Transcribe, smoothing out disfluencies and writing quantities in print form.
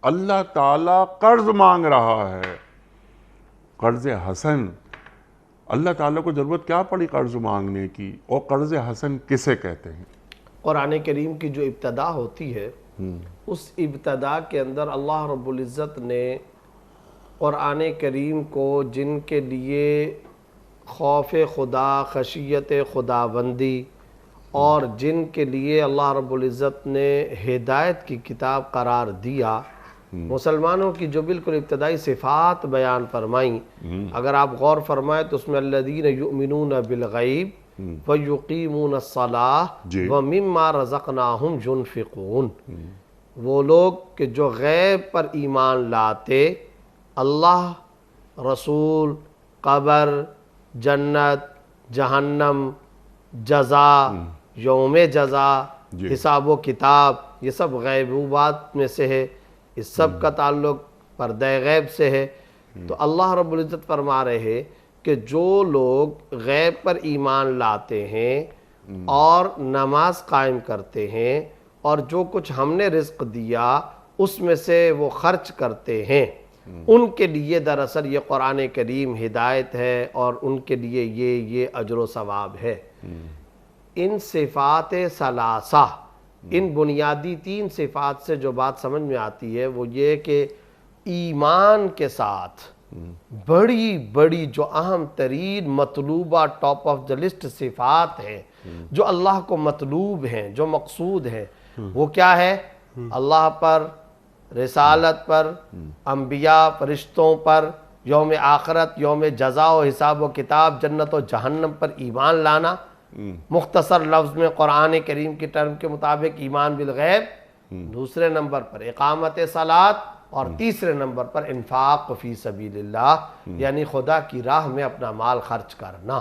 اللہ تعالیٰ قرض مانگ رہا ہے، قرض حسن۔ اللہ تعالیٰ کو ضرورت کیا پڑی قرض مانگنے کی؟ اور قرض حسن کسے کہتے ہیں؟ قرآن کریم کی جو ابتدا ہوتی ہے اس ابتدا کے اندر اللہ رب العزت نے قرآن کریم کو جن کے لیے خوف خدا، خشیت خداوندی اور جن کے لیے اللہ رب العزت نے ہدایت کی کتاب قرار دیا، مسلمانوں کی جو بالکل ابتدائی صفات بیان فرمائیں، اگر آپ غور فرمائیں تو اس میں الذین یؤمنون بالغیب وَيُقِيمُونَ الصَّلَاةَ وَمِمَّا رَزَقْنَاهُمْ يُنْفِقُونَ، وہ لوگ کہ جو غیب پر ایمان لاتے، اللہ، رسول، قبر، جنت، جہنم، جزا، یوم جزا، حساب و کتاب، یہ سب غیبوبات میں سے ہے، اس سب کا تعلق پردہ غیب سے ہے۔ تو اللہ رب العزت فرما رہے ہیں کہ جو لوگ غیب پر ایمان لاتے ہیں اور نماز قائم کرتے ہیں اور جو کچھ ہم نے رزق دیا اس میں سے وہ خرچ کرتے ہیں، ان کے لیے دراصل یہ قرآن کریم ہدایت ہے اور ان کے لیے یہ اجر و ثواب ہے۔ ان صفات ثلاثہ، ان بنیادی تین صفات سے جو بات سمجھ میں آتی ہے وہ یہ کہ ایمان کے ساتھ بڑی بڑی جو اہم ترین مطلوبہ ٹاپ آف دا لسٹ صفات ہیں جو اللہ کو مطلوب ہیں، جو مقصود ہیں، وہ کیا ہے؟ اللہ پر، رسالت پر، انبیاء، فرشتوں پر، یوم آخرت، یوم جزا و حساب و کتاب، جنت و جہنم پر ایمان لانا۔ مختصر لفظ میں قرآن کریم کی ٹرم کے مطابق ایمان بالغیب، دوسرے نمبر پر اقامت صلاۃ، اور تیسرے نمبر پر انفاق فی سبیل اللہ، یعنی خدا کی راہ میں اپنا مال خرچ کرنا۔